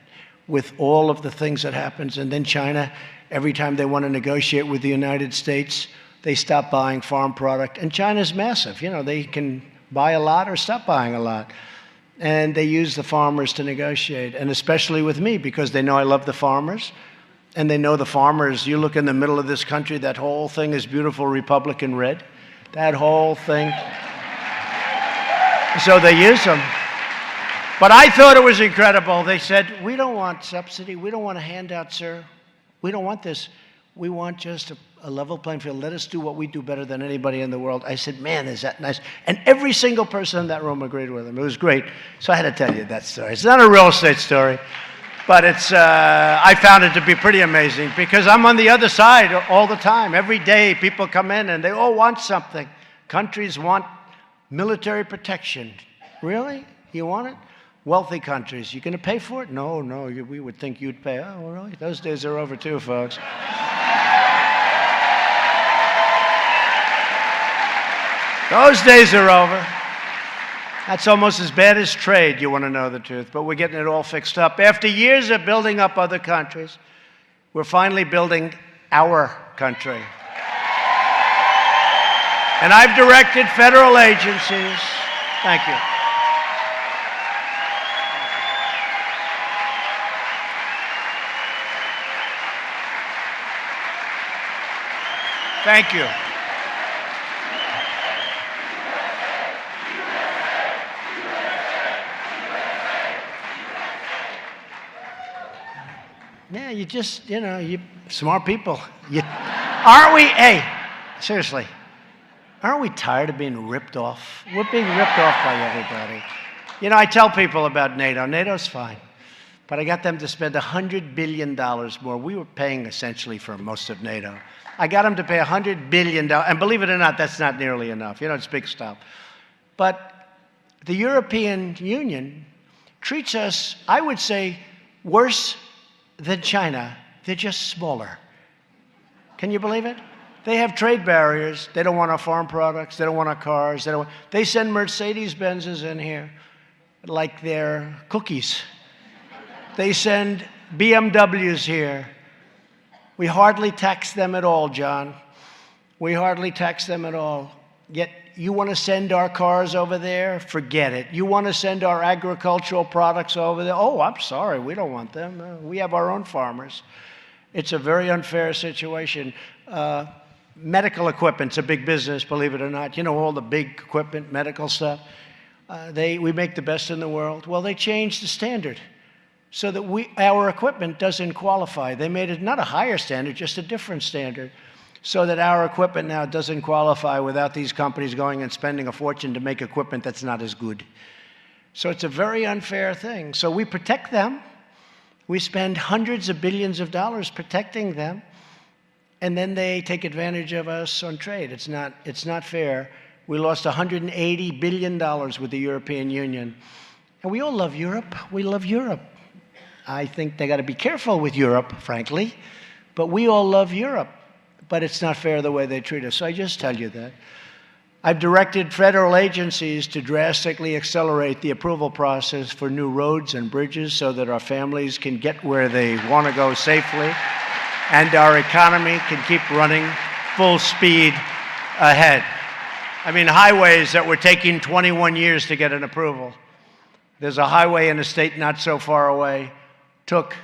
With all of the things that happens, and then China, every time they want to negotiate with the United States, they stop buying farm product. And China's massive. They can buy a lot or stop buying a lot. And they use the farmers to negotiate, and especially with me, because they know I love the farmers. And they know the farmers, you look in the middle of this country, that whole thing is beautiful Republican red. That whole thing. So they use them. But I thought it was incredible. They said, we don't want subsidy. We don't want a handout, sir. We don't want this. We want just a level playing field. Let us do what we do better than anybody in the world. I said, man, is that nice? And every single person in that room agreed with him. It was great. So I had to tell you that story. It's not a real estate story, but I found it to be pretty amazing because I'm on the other side all the time. Every day people come in and they all want something. Countries want military protection. Really? You want it? Wealthy countries, you going to pay for it? No, we would think you'd pay. Oh, really? Those days are over too, folks. Those days are over. That's almost as bad as trade, you want to know the truth. But we're getting it all fixed up. After years of building up other countries, we're finally building our country. And I've directed federal agencies. Thank you. Thank you. Yeah, you just, you smart people. Aren't we, hey, seriously, aren't we tired of being ripped off? We're being ripped off by everybody. I tell people about NATO. NATO's fine. But I got them to spend $100 billion more. We were paying essentially for most of NATO. I got them to pay $100 billion. And believe it or not, that's not nearly enough. It's big stuff. But the European Union treats us, I would say, worse than China. They're just smaller. Can you believe it? They have trade barriers. They don't want our farm products. They don't want our cars. They send Mercedes-Benzes in here like they're cookies. They send BMWs here. We hardly tax them at all, John. We hardly tax them at all. Yet you want to send our cars over there? Forget it. You want to send our agricultural products over there? Oh, I'm sorry. We don't want them. We have our own farmers. It's a very unfair situation. Medical equipment's a big business, believe it or not. All the big equipment, medical stuff. We make the best in the world. Well, they changed the standard so that our equipment doesn't qualify. They made it not a higher standard, just a different standard, so that our equipment now doesn't qualify without these companies going and spending a fortune to make equipment that's not as good. So it's a very unfair thing. So we protect them. We spend hundreds of billions of dollars protecting them, and then they take advantage of us on trade. It's not fair. We lost $180 billion with the European Union. And we all love Europe. We love Europe. I think they got to be careful with Europe, frankly. But we all love Europe. But it's not fair the way they treat us. So I just tell you that. I've directed federal agencies to drastically accelerate the approval process for new roads and bridges so that our families can get where they want to go safely and our economy can keep running full speed ahead. I mean, highways that were taking 21 years to get an approval. There's a highway in a state not so far away, took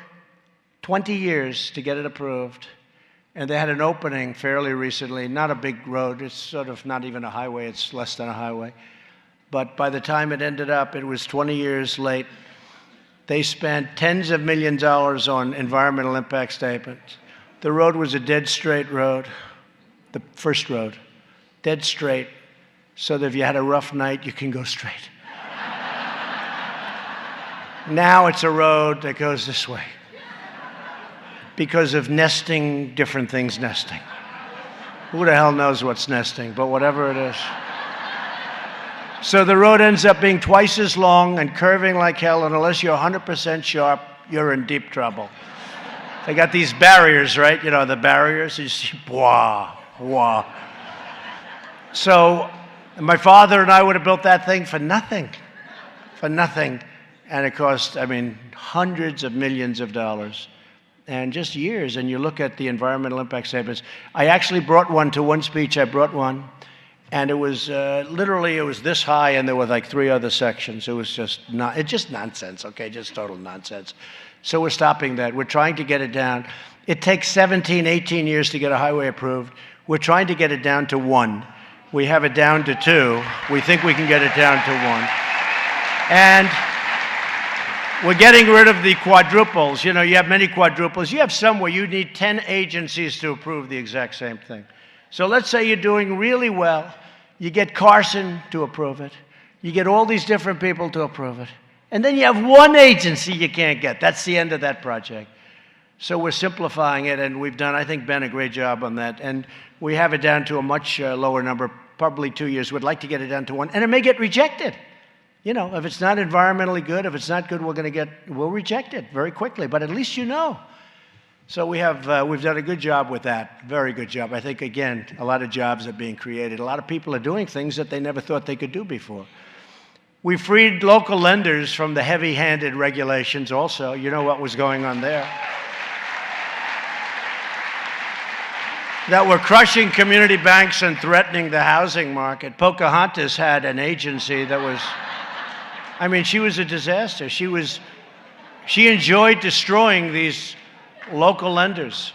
20 years to get it approved. And they had an opening fairly recently, not a big road, it's sort of not even a highway, it's less than a highway. But by the time it ended up, it was 20 years late. They spent tens of millions of dollars on environmental impact statements. The road was a dead straight road, the first road, dead straight, so that if you had a rough night, you can go straight. Now it's a road that goes this way, because of nesting, different things nesting. Who the hell knows what's nesting, but whatever it is. So the road ends up being twice as long and curving like hell, and unless you're 100% sharp, you're in deep trouble. They got these barriers, right? You know, the barriers, you see, wah, wah. So my father and I would have built that thing for nothing, And it cost, I mean, hundreds of millions of dollars. And just years, and you look at the environmental impact statements. I actually brought one to one speech, I brought one, and it was literally, it was this high, and there were like 3 other sections. It was just nonsense, okay, just total nonsense. So we're stopping that. We're trying to get it down. It takes 17, 18 years to get a highway approved. We're trying to get it down to 1. We have it down to 2. We think we can get it down to 1. And we're getting rid of the quadruples. You know, you have many quadruples. You have some where you need 10 agencies to approve the exact same thing. So let's say you're doing really well. You get Carson to approve it. You get all these different people to approve it. And then you have one agency you can't get. That's the end of that project. So we're simplifying it, and we've done, I think, Ben, a great job on that. And we have it down to a much lower number, probably 2 years. We'd like to get it down to 1. And it may get rejected. You know, if it's not environmentally good, if it's not good, we'll reject it very quickly, but at least you know. So we've done a good job with that, very good job. I think, again, a lot of jobs are being created. A lot of people are doing things that they never thought they could do before. We freed local lenders from the heavy-handed regulations also. You know what was going on there. That were crushing community banks and threatening the housing market. Pocahontas had an agency that was, I mean, she was a disaster. She enjoyed destroying these local lenders.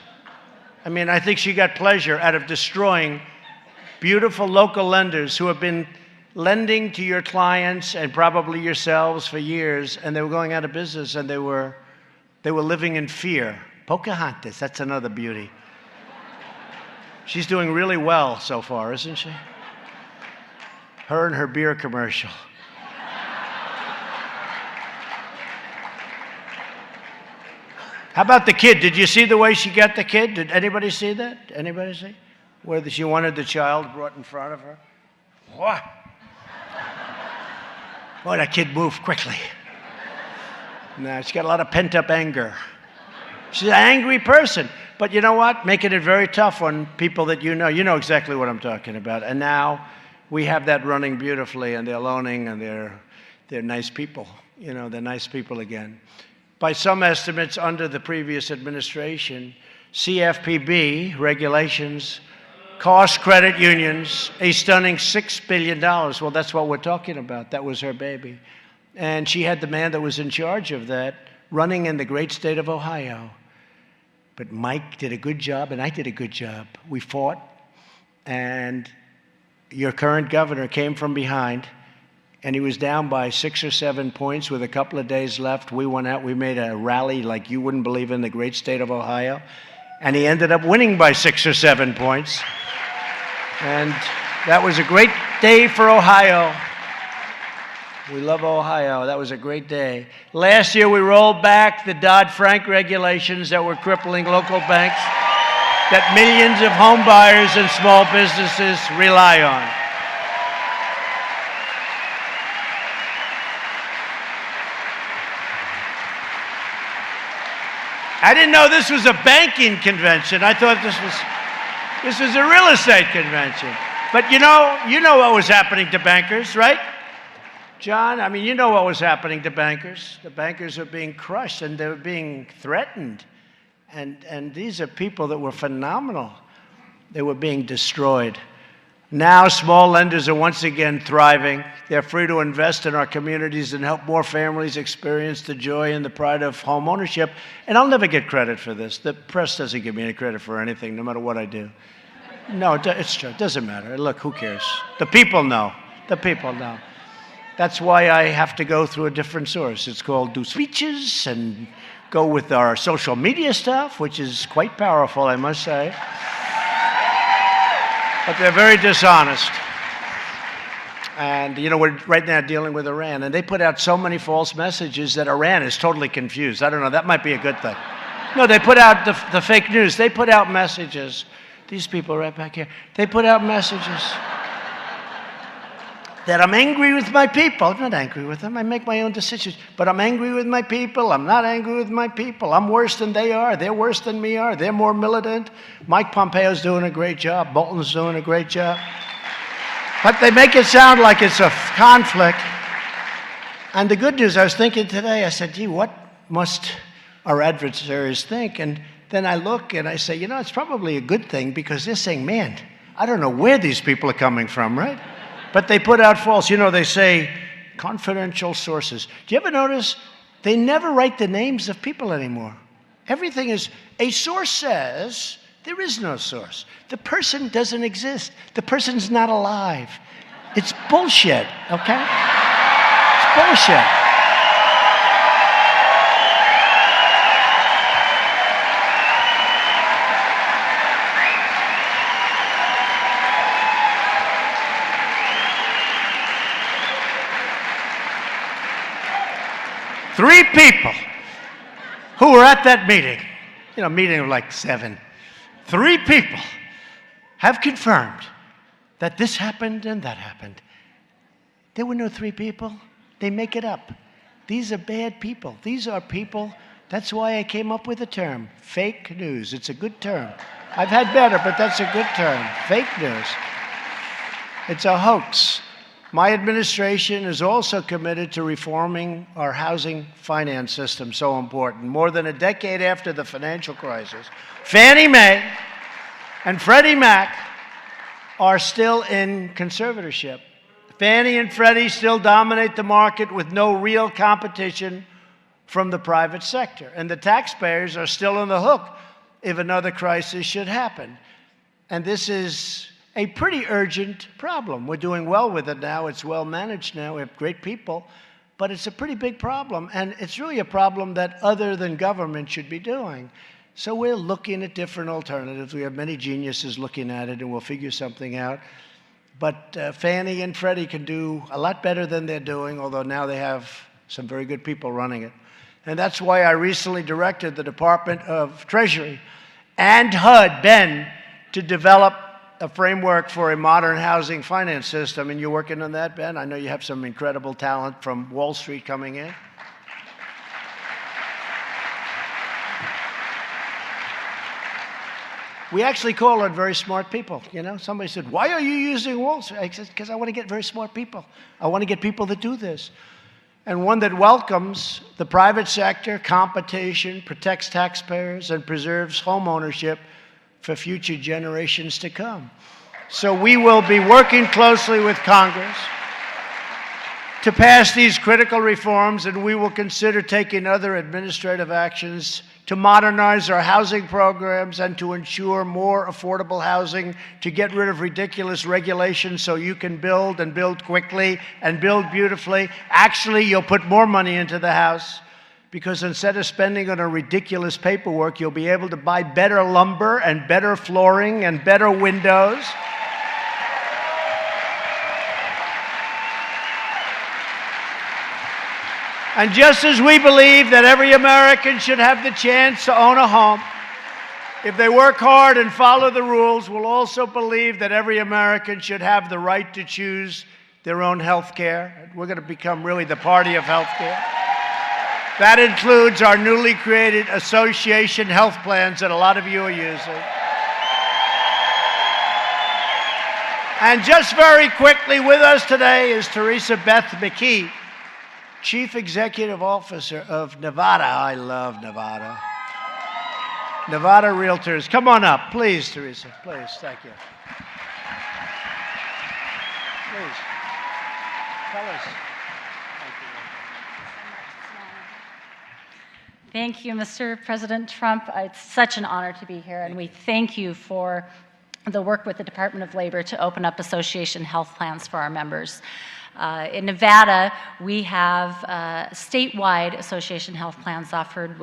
I mean, I think she got pleasure out of destroying beautiful local lenders who have been lending to your clients and probably yourselves for years, and they were going out of business, and they were living in fear. Pocahontas, that's another beauty. She's doing really well so far, isn't she? Her and her beer commercial. How about the kid? Did you see the way she got the kid? Did anybody see that? Anybody see? Where she wanted the child brought in front of her? What? Boy, that kid moved quickly. No, she's got a lot of pent-up anger. She's an angry person. But you know what? Making it very tough on people that you know. You know exactly what I'm talking about. And now we have that running beautifully, and they're loaning, and they're nice people. You know, they're nice people again. By some estimates, under the previous administration, CFPB regulations cost credit unions a stunning $6 billion. Well, that's what we're talking about. That was her baby. And she had the man that was in charge of that running in the great state of Ohio. But Mike did a good job, and I did a good job. We fought, and your current governor came from behind, and he was down by 6 or 7 points with a couple of days left. We went out, we made a rally like you wouldn't believe in the great state of Ohio, and he ended up winning by 6 or 7 points. And that was a great day for Ohio. We love Ohio. That was a great day. Last year, we rolled back the Dodd-Frank regulations that were crippling local banks that millions of home buyers and small businesses rely on. I didn't know this was a banking convention. I thought this was a real estate convention. But you know what was happening to bankers, right? John, I mean, you know what was happening to bankers. The bankers are being crushed and they're being threatened. And these are people that were phenomenal. They were being destroyed. Now small lenders are once again thriving. They're free to invest in our communities and help more families experience the joy and the pride of home ownership. And I'll never get credit for this. The press doesn't give me any credit for anything, no matter what I do. No, it's true. It doesn't matter. Look, who cares? The people know. The people know. That's why I have to go through a different source. It's called do speeches and go with our social media stuff, which is quite powerful, I must say. But they're very dishonest. And, we're right now dealing with Iran. And they put out so many false messages that Iran is totally confused. I don't know. That might be a good thing. No, they put out the fake news. They put out messages. These people right back here. They put out messages that I'm angry with my people. I'm not angry with them. I make my own decisions. But I'm angry with my people. I'm not angry with my people. I'm worse than they are. They're worse than me are. They're more militant. Mike Pompeo's doing a great job. Bolton's doing a great job. But they make it sound like it's a conflict. And the good news, I was thinking today, I said, gee, what must our adversaries think? And then I look and I say, it's probably a good thing because they're saying, man, I don't know where these people are coming from, right? But they put out false. They say confidential sources. Do you ever notice they never write the names of people anymore? Everything is a source says. There is no source. The person doesn't exist. The person's not alive. It's bullshit, okay? It's bullshit. Three people who were at that meeting, meeting of like 7, 3 people have confirmed that this happened and that happened. There were no 3 people. They make it up. These are bad people. These are people. That's why I came up with the term, fake news. It's a good term. I've had better, but that's a good term, fake news. It's a hoax. My administration is also committed to reforming our housing finance system, so important. More than a decade after the financial crisis, Fannie Mae and Freddie Mac are still in conservatorship. Fannie and Freddie still dominate the market with no real competition from the private sector. And the taxpayers are still on the hook if another crisis should happen. And this is a pretty urgent problem. We're doing well with it now. It's well managed now. We have great people. But it's a pretty big problem. And it's really a problem that other than government should be doing. So we're looking at different alternatives. We have many geniuses looking at it, and we'll figure something out. But Fannie and Freddie can do a lot better than they're doing, although now they have some very good people running it. And that's why I recently directed the Department of Treasury and HUD, Ben, to develop a framework for a modern housing finance system. And you're working on that, Ben? I know you have some incredible talent from Wall Street coming in. We actually call on very smart people. Somebody said, why are you using Wall Street? I said, because I want to get very smart people. I want to get people that do this. And one that welcomes the private sector, competition, protects taxpayers, and preserves home ownership for future generations to come. So we will be working closely with Congress to pass these critical reforms, and we will consider taking other administrative actions to modernize our housing programs and to ensure more affordable housing, to get rid of ridiculous regulations so you can build and build quickly and build beautifully. Actually, you'll put more money into the house because instead of spending on a ridiculous paperwork, you'll be able to buy better lumber and better flooring and better windows. And just as we believe that every American should have the chance to own a home, if they work hard and follow the rules, we'll also believe that every American should have the right to choose their own health care. We're going to become really the party of health care. That includes our newly created association health plans that a lot of you are using. And just very quickly with us today is Teresa Beth McKee, Chief Executive Officer of Nevada. I love Nevada. Nevada Realtors. Come on up, please, Teresa. Please, thank you. Please, tell us. Thank you, Mr. President Trump. It's such an honor to be here, and we thank you for the work with the Department of Labor to open up association health plans for our members. In Nevada, we have statewide association health plans offered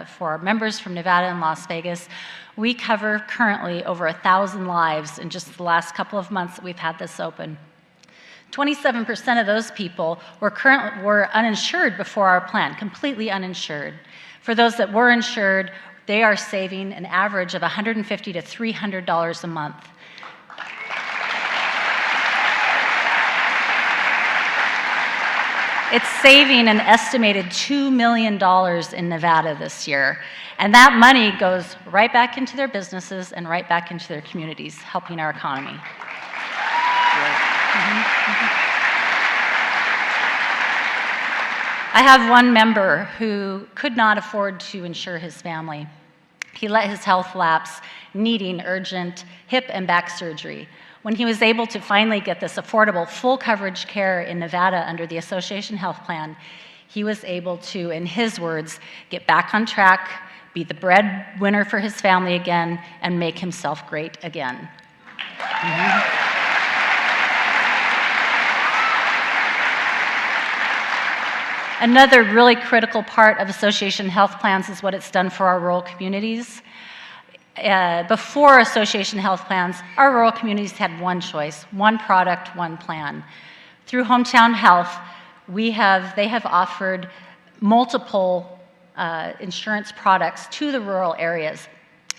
for our members from Nevada and Las Vegas. We cover currently over 1,000 lives in just the last couple of months that we've had this open. 27% of those people were uninsured before our plan, completely uninsured. For those that were insured, they are saving an average of $150 to $300 a month. It's saving an estimated $2 million in Nevada this year. And that money goes right back into their businesses and right back into their communities, helping our economy. I have one member who could not afford to insure his family. He let his health lapse, needing urgent hip and back surgery. When he was able to finally get this affordable, full coverage care in Nevada under the association health plan, he was able to, in his words, get back on track, be the breadwinner for his family again, and make himself great again. Another really critical part of association health plans is what it's done for our rural communities. Before association health plans, our rural communities had one choice, one product, one plan. Through Hometown Health, they have offered multiple insurance products to the rural areas.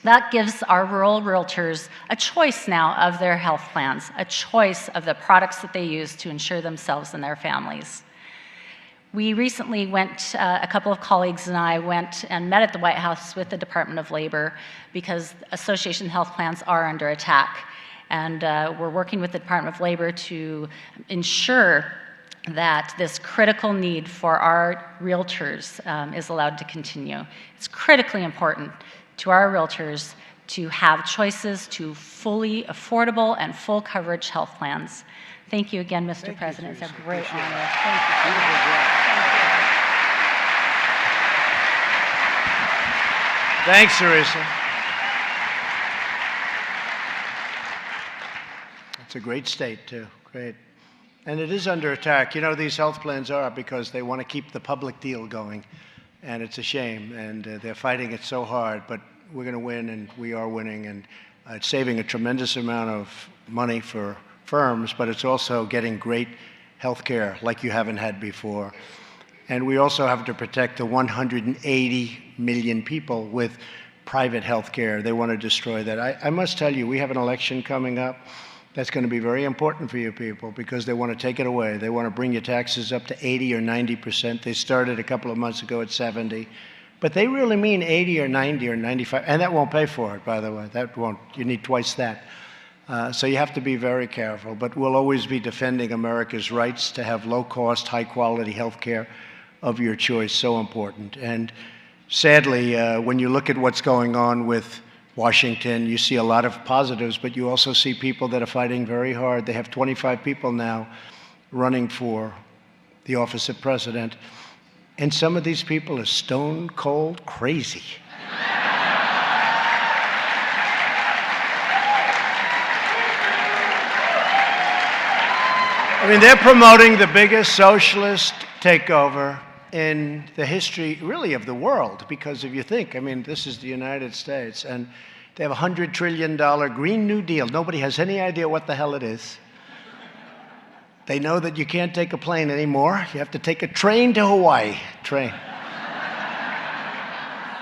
That gives our rural realtors a choice now of their health plans, a choice of the products that they use to insure themselves and their families. We recently a couple of colleagues and I went and met at the White House with the Department of Labor because association health plans are under attack. And we're working with the Department of Labor to ensure that this critical need for our realtors is allowed to continue. It's critically important to our realtors to have choices to fully affordable and full coverage health plans. Thank you again, Mr. President. It's a great honor. Thank you. Thanks, Teresa. It's a great state, too. Great. And it is under attack. You know, these health plans are because they want to keep the public deal going. And it's a shame. And they're fighting it so hard. But we're going to win, and we are winning. And it's saving a tremendous amount of money for firms, but it's also getting great health care like you haven't had before. And we also have to protect the 180 million people with private health care. They want to destroy that. I must tell you, we have an election coming up that's going to be very important for you people because they want to take it away. They want to bring your taxes up to 80 or 90%. They started a couple of months ago at 70. But they really mean 80 or 90 or 95. And that won't pay for it, by the way. That won't. You need twice that. So you have to be very careful. But we'll always be defending America's rights to have low-cost, high-quality health care of your choice. So important. And sadly, when you look at what's going on with Washington, you see a lot of positives, but you also see people that are fighting very hard. They have 25 people now running for the office of president. And some of these people are stone cold crazy. I mean, they're promoting the biggest socialist takeover in the history, really, of the world. Because if you think, I mean, this is the United States, and they have a $100 trillion Green New Deal. Nobody has any idea what the hell it is. They know that you can't take a plane anymore. You have to take a train to Hawaii. Train.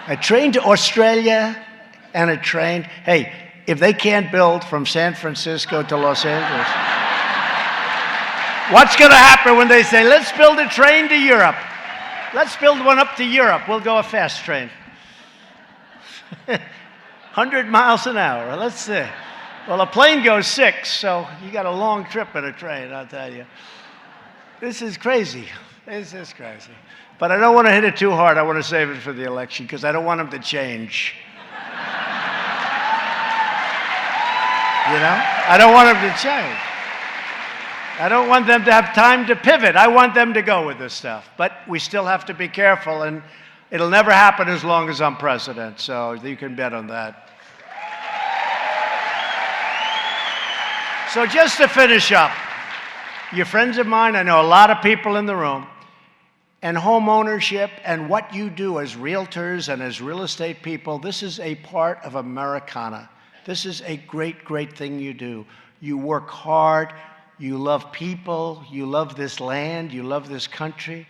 A train to Australia and a train. Hey, if they can't build from San Francisco to Los Angeles, what's going to happen when they say, let's build a train to Europe? Let's build one up to Europe. We'll go a fast train. 100 miles an hour. Let's see. Well, a plane goes 6, so you got a long trip in a train, I'll tell you. This is crazy. This is crazy. But I don't want to hit it too hard. I want to save it for the election because I don't want them to change. You know? I don't want them to change. I don't want them to have time to pivot. I want them to go with this stuff. But we still have to be careful, and it'll never happen as long as I'm president, so you can bet on that. So just to finish up, you're friends of mine. I know a lot of people in the room. And home ownership and what you do as realtors and as real estate people, this is a part of Americana. This is a great, great thing you do. You work hard. You love people. You love this land. You love this country.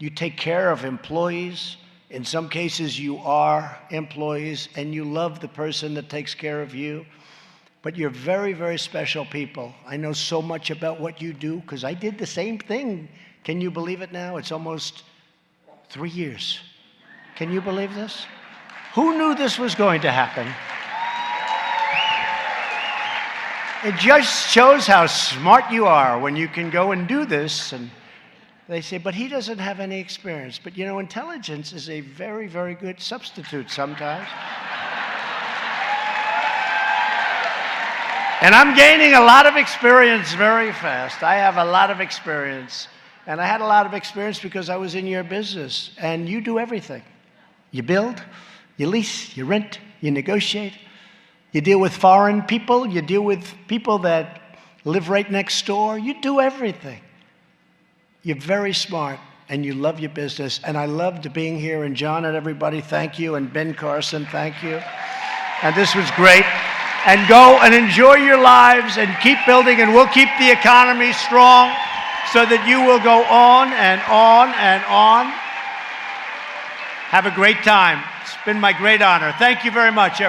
You take care of employees. In some cases, you are employees, and you love the person that takes care of you. But you're very, very special people. I know so much about what you do because I did the same thing. Can you believe it now? It's almost 3 years. Can you believe this? Who knew this was going to happen? It just shows how smart you are when you can go and do this. And they say, but he doesn't have any experience. But you know, intelligence is a very, very good substitute sometimes. And I'm gaining a lot of experience very fast. I have a lot of experience. And I had a lot of experience because I was in your business. And you do everything. You build, you lease, you rent, you negotiate. You deal with foreign people. You deal with people that live right next door. You do everything. You're very smart, and you love your business. And I loved being here. And John and everybody, thank you. And Ben Carson, thank you. And this was great. And go and enjoy your lives and keep building, and we'll keep the economy strong so that you will go on and on and on. Have a great time. It's been my great honor. Thank you very much, everyone.